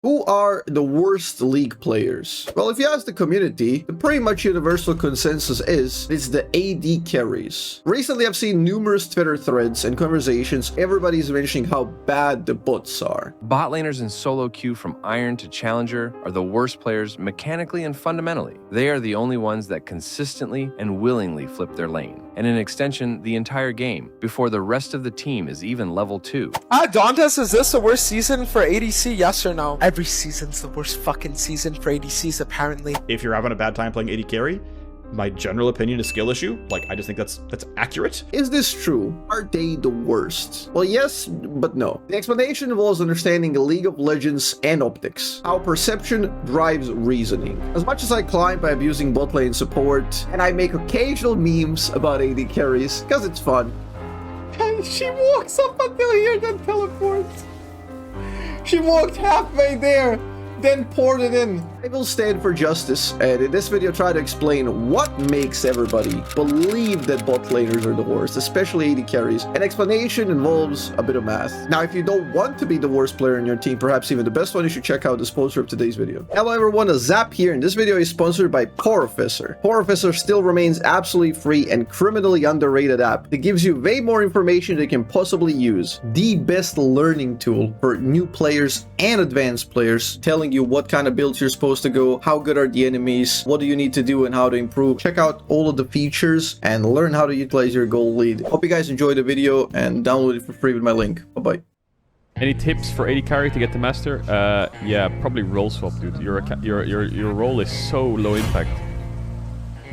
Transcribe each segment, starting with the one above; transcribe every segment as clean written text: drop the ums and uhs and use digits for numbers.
Who are the worst League players? Well, if you ask the community, the pretty much universal consensus is it's the AD carries. Recently, I've seen numerous Twitter threads and conversations. Everybody's mentioning how bad the bots are. Bot laners in solo queue from Iron to Challenger are the worst players mechanically and fundamentally. They are the only ones that consistently and willingly flip their lane, and in extension, the entire game, before the rest of the team is even level 2. Dantes, is this the worst season for ADC, yes or no? Every season's the worst fucking season for ADCs, apparently. If you're having a bad time playing AD carry, my general opinion is skill issue. Like, I just think that's accurate. Is this true? Are they the worst? Well, yes, but no. The explanation involves understanding League of Legends and optics, how perception drives reasoning. As much as I climb by abusing bot lane support, and I make occasional memes about AD carries, because it's fun. She walks up until here, then teleports. She walked halfway there, then poured it in. I will stand for justice, and in this video try to explain what makes everybody believe that bot laners are the worst, especially AD carries. An explanation involves a bit of math. Now, if you don't want to be the worst player in your team, perhaps even the best one, you should check out the sponsor of today's video. Hello everyone, Azzapp here, and this video is sponsored by Porofessor. Porofessor still remains absolutely free and criminally underrated app that gives you way more information than you can possibly use. The best learning tool for new players and advanced players, telling you what kind of builds you're supposed to go, how good are the enemies, what do you need to do and how to improve. Check out all of the features and learn how to utilize your gold lead. Hope you guys enjoyed the video and download it for free with my link. Bye-bye. Any tips for AD carry to get the master? Yeah, probably role swap, dude. Your role is so low impact.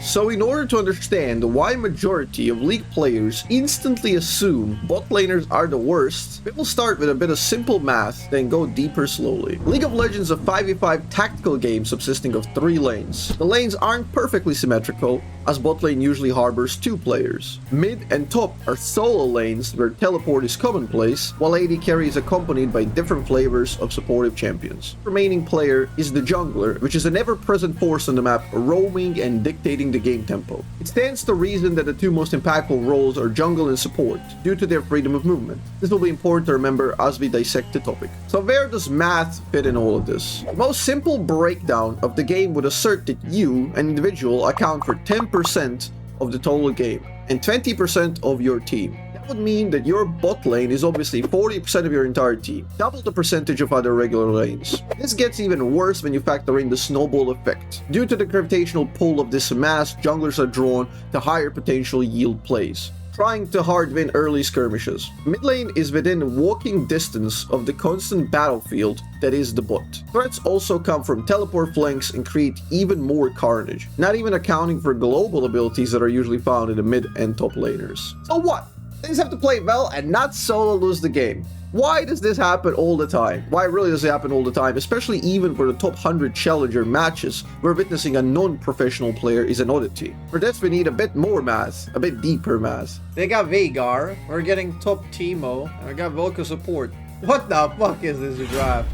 So in order to understand why majority of League players instantly assume bot laners are the worst, we will start with a bit of simple math, then go deeper slowly. League of Legends is a 5v5 tactical game subsisting of 3 lanes. The lanes aren't perfectly symmetrical, as bot lane usually harbors 2 players. Mid and top are solo lanes where teleport is commonplace, while AD carry is accompanied by different flavors of supportive champions. The remaining player is the jungler, which is an ever-present force on the map, roaming and dictating the game tempo. It stands to reason that the 2 most impactful roles are jungle and support, due to their freedom of movement. This will be important to remember as we dissect the topic. So where does math fit in all of this? The most simple breakdown of the game would assert that you, an individual, account for 10% of the total game and 20% of your team. That would mean that your bot lane is obviously 40% of your entire team, double the percentage of other regular lanes. This gets even worse when you factor in the snowball effect. Due to the gravitational pull of this mass, junglers are drawn to higher potential yield plays, trying to hard win early skirmishes. Mid lane is within walking distance of the constant battlefield that is the bot. Threats also come from teleport flanks and create even more carnage, not even accounting for global abilities that are usually found in the mid and top laners. So what? Things have to play well and not solo lose the game. Why does this happen all the time? Why really does it happen all the time? Especially even for the top 100 challenger matches, where witnessing a non-professional player is an oddity. For this we need a bit more math, a bit deeper math. They got Veigar, we're getting top Teemo, and we got VelKoz support. What the fuck is this draft?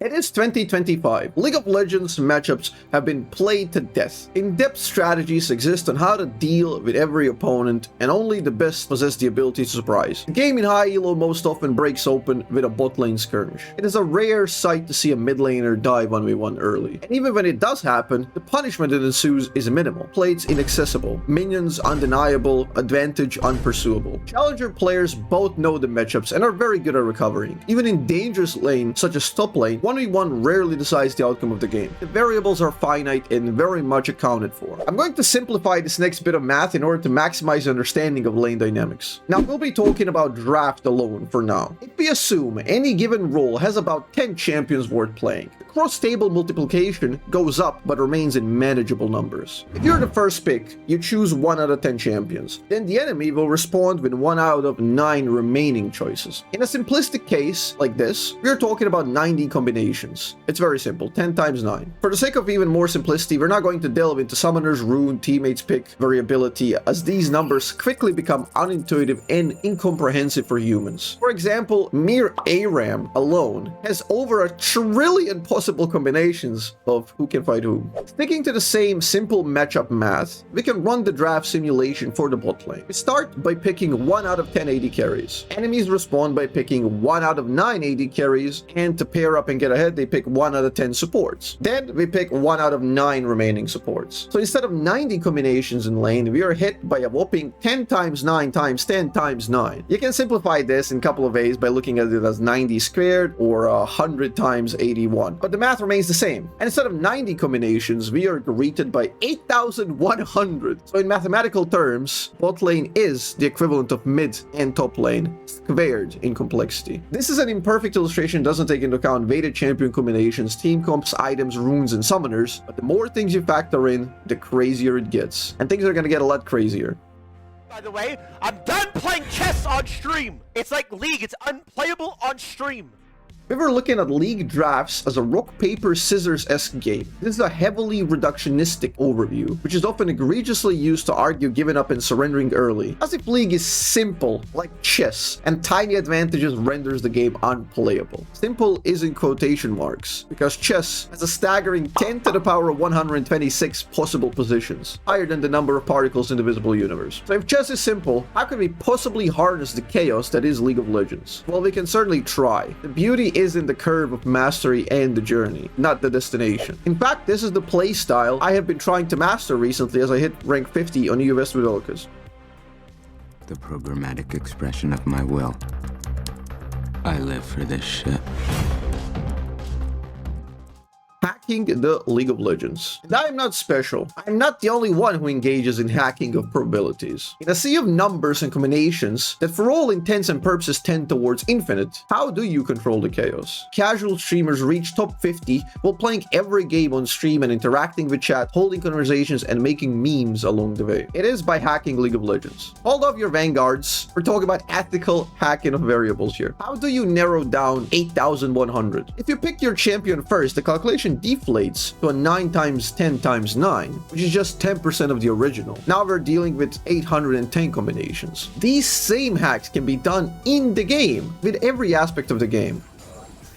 It is 2025. League of Legends matchups have been played to death. In-depth strategies exist on how to deal with every opponent, and only the best possess the ability to surprise. The game in high elo most often breaks open with a bot lane skirmish. It is a rare sight to see a mid laner die 1v1 early. And even when it does happen, the punishment that ensues is minimal. Plates inaccessible, minions undeniable, advantage unpursuable. Challenger players both know the matchups and are very good at recovering. Even in dangerous lanes such as top lane, 1v1 rarely decides the outcome of the game. The variables are finite and very much accounted for. I'm going to simplify this next bit of math in order to maximize understanding of lane dynamics. Now, we'll be talking about draft alone for now. If we assume any given role has about 10 champions worth playing, the cross-table multiplication goes up but remains in manageable numbers. If you're the first pick, you choose 1 out of 10 champions. Then the enemy will respond with 1 out of 9 remaining choices. In a simplistic case like this, we're talking about 90 combinations. It's very simple, 10 times 9. For the sake of even more simplicity, we're not going to delve into summoners, rune, teammates pick variability, as these numbers quickly become unintuitive and incomprehensive for humans. For example, mere ARAM alone has over 1 trillion possible combinations of who can fight whom. Sticking to the same simple matchup math, we can run the draft simulation for the bot lane. We start by picking 1 out of 10 AD carries. Enemies respond by picking 1 out of 9 AD carries, and to pair up and get get ahead, they pick 1 out of 10 supports. Then we pick 1 out of 9 remaining supports. So instead of 90 combinations in lane, we are hit by a whopping 10 times 9 times 10 times 9. You can simplify this in a couple of ways by looking at it as 90 squared or 100 times 81. But the math remains the same. And instead of 90 combinations, we are greeted by 8,100. So in mathematical terms, bot lane is the equivalent of mid and top lane squared in complexity. This is an imperfect illustration, doesn't take into account weighted champion combinations, team comps, items, runes, and summoners, but the more things you factor in, the crazier it gets. And things are gonna get a lot crazier. By the way, I'm done playing chess on stream. It's like League, it's unplayable on stream. We were looking at League drafts as a rock, paper, scissors-esque game. This is a heavily reductionistic overview, which is often egregiously used to argue giving up and surrendering early, as if League is simple, like chess, and tiny advantages renders the game unplayable. Simple is in quotation marks, because chess has a staggering 10 to the power of 126 possible positions, higher than the number of particles in the visible universe. So if chess is simple, how can we possibly harness the chaos that is League of Legends? Well, we can certainly try. The beauty is in the curve of mastery and the journey, not the destination. In fact, this is the play style I have been trying to master recently as I hit rank 50 on US with VelKoz. The programmatic expression of my will. I live for this shit. Hacking the League of Legends. And I am not special. I'm not the only one who engages in hacking of probabilities. In a sea of numbers and combinations that for all intents and purposes tend towards infinite, how do you control the chaos? Casual streamers reach top 50 while playing every game on stream and interacting with chat, holding conversations, and making memes along the way. It is by hacking League of Legends. Hold off your vanguards. We're talking about ethical hacking of variables here. How do you narrow down 8,100? If you pick your champion first, the calculation deflates to a 9 times 10 times 9, which is just 10% of the original. Now we're dealing with 810 combinations. These same hacks can be done in the game, with every aspect of the game.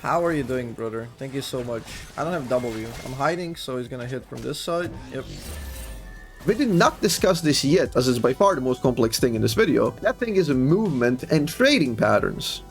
How are you doing, brother? Thank you so much. I don't have W. I'm hiding, so he's gonna hit from this side. Yep. We did not discuss this yet, as it's by far the most complex thing in this video. That thing is movement and trading patterns.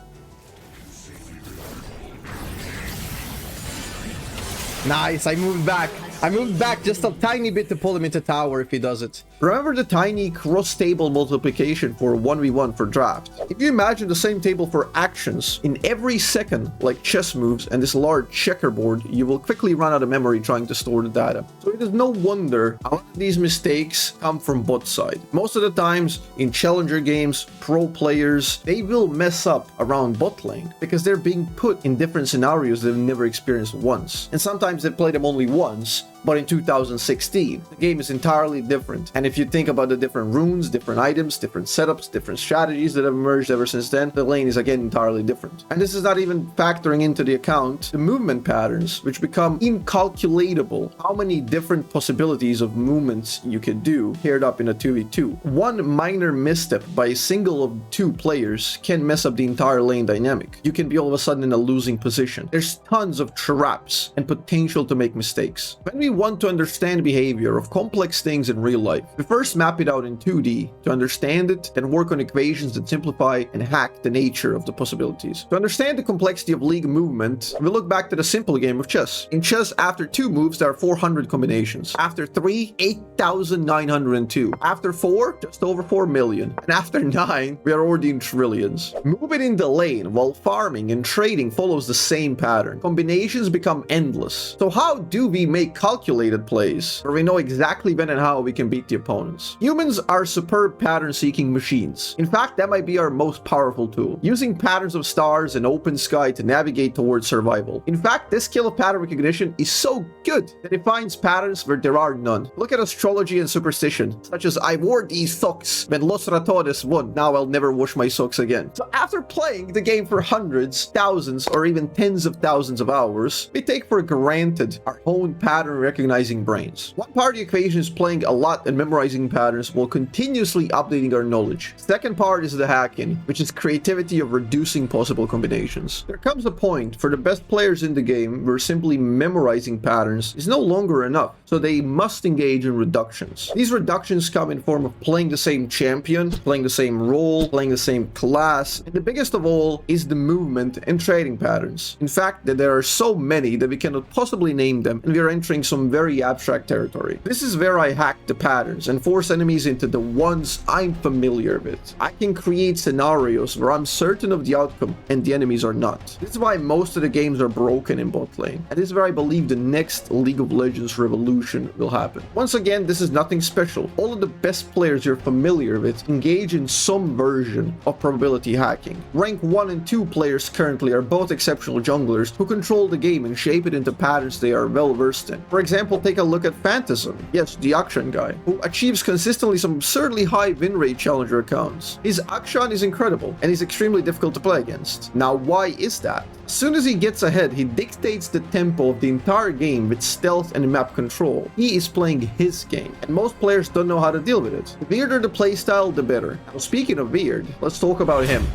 Nice, I moved back. I moved back just a tiny bit to pull him into tower if he does it. Remember the tiny cross-table multiplication for 1v1 for draft? If you imagine the same table for actions in every second, like chess moves and this large checkerboard, you will quickly run out of memory trying to store the data. So it is no wonder a lot of these mistakes come from bot side. Most of the times in challenger games, pro players, they will mess up around bot lane because they're being put in different scenarios they've never experienced once. And sometimes they play them only once, but in 2016, the game is entirely different. And if you think about the different runes, different items, different setups, different strategies that have emerged ever since then, the lane is again entirely different. And this is not even factoring into the account the movement patterns, which become incalculatable. How many different possibilities of movements you can do paired up in a 2v2. One minor misstep by a single of 2 players can mess up the entire lane dynamic. You can be all of a sudden in a losing position. There's tons of traps and potential to make mistakes. When we want to understand behavior of complex things in real life, we first map it out in 2D to understand it, then work on equations that simplify and hack the nature of the possibilities. To understand the complexity of League movement, we look back to the simple game of chess. In chess, after 2 moves, there are 400 combinations. After 3, 8,902. After 4, just over 4 million. And after 9, we are already in trillions. Moving in the lane while farming and trading follows the same pattern. Combinations become endless. So how do we make calculated plays where we know exactly when and how we can beat the opponents? Humans are superb pattern-seeking machines. In fact, that might be our most powerful tool, using patterns of stars and open sky to navigate towards survival. In fact, this skill of pattern recognition is so good that it finds patterns where there are none. Look at astrology and superstition, such as I wore these socks when Los Ratones won, now I'll never wash my socks again. So after playing the game for hundreds, thousands, or even tens of thousands of hours, we take for granted our own pattern recognizing brains. One part of the equation is playing a lot and memorizing patterns while continuously updating our knowledge. Second part is the hacking, which is creativity of reducing possible combinations. There comes a point for the best players in the game where simply memorizing patterns is no longer enough, so they must engage in reductions. These reductions come in form of playing the same champion, playing the same role, playing the same class, and the biggest of all is the movement and trading patterns. In fact, that there are so many that we cannot possibly name them, and we are entering some very abstract territory. This is where I hack the patterns and force enemies into the ones I'm familiar with. I can create scenarios where I'm certain of the outcome and the enemies are not. This is why most of the games are broken in bot lane, and this is where I believe the next League of Legends revolution will happen. Once again, this is nothing special. All of the best players you're familiar with engage in some version of probability hacking. Rank 1 and 2 players currently are both exceptional junglers who control the game and shape it into patterns they are well versed in. For example, take a look at Phantasm, yes, the Akshan guy, who achieves consistently some absurdly high win rate challenger accounts. His Akshan is incredible, and he's extremely difficult to play against. Now, why is that? As soon as he gets ahead, he dictates the tempo of the entire game with stealth and map control. He is playing his game, and most players don't know how to deal with it. The weirder the playstyle, the better. Now, speaking of weird, let's talk about him.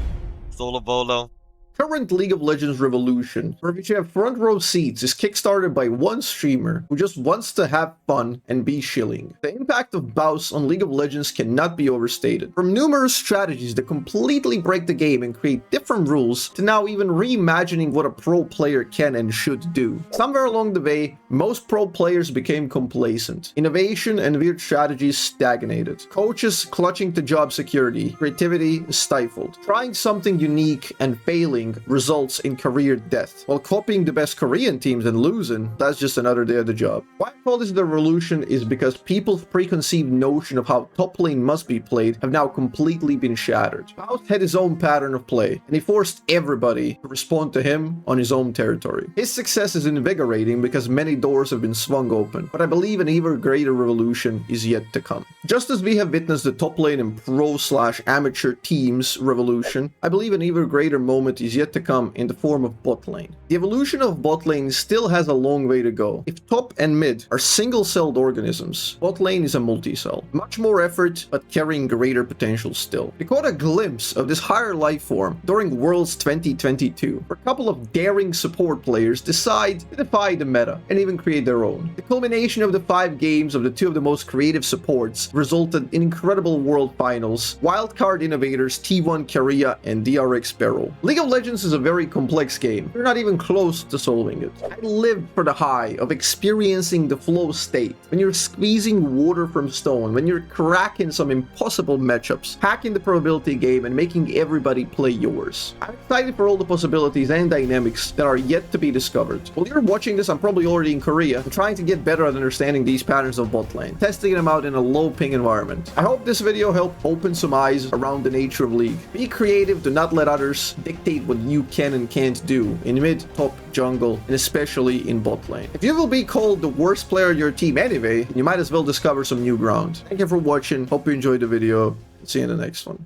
Solo Bolo. Current League of Legends revolution, for which you have front row seats, is kickstarted by one streamer who just wants to have fun and be shilling. The impact of Baus on League of Legends cannot be overstated. From numerous strategies that completely break the game and create different rules, to now even reimagining what a pro player can and should do. Somewhere along the way, most pro players became complacent. Innovation and weird strategies stagnated. Coaches clutching to job security, creativity stifled. Trying something unique and failing results in career death, while copying the best Korean teams and losing, that's just another day of the job. Why I call this the revolution is because people's preconceived notion of how top lane must be played have now completely been shattered. Baus had his own pattern of play, and he forced everybody to respond to him on his own territory. His success is invigorating because many doors have been swung open, but I believe an even greater revolution is yet to come. Just as we have witnessed the top lane and pro/amateur teams revolution, I believe an even greater moment is yet to come in the form of bot lane. The evolution of bot lane still has a long way to go. If top and mid are single-celled organisms, bot lane is a multi-cell. Much more effort, but carrying greater potential still. We caught a glimpse of this higher life form during Worlds 2022, where a couple of daring support players decide to defy the meta and even create their own. The culmination of the 5 games of the 2 of the most creative supports resulted in incredible world finals, wildcard innovators T1 Korea and DRX Barrel. League of Legends is a very complex game. You're not even close to solving it. I lived for the high of experiencing the flow state, when you're squeezing water from stone, when you're cracking some impossible matchups, hacking the probability game and making everybody play yours. I'm excited for all the possibilities and dynamics that are yet to be discovered. While you're watching this, I'm probably already in Korea and trying to get better at understanding these patterns of bot lane, testing them out in a low ping environment. I hope this video helped open some eyes around the nature of League. Be creative, do not let others dictate what you can and can't do in mid, top, jungle, and especially in bot lane. If you will be called the worst player on your team anyway, you might as well discover some new ground. Thank you for watching, hope you enjoyed the video, see you in the next one.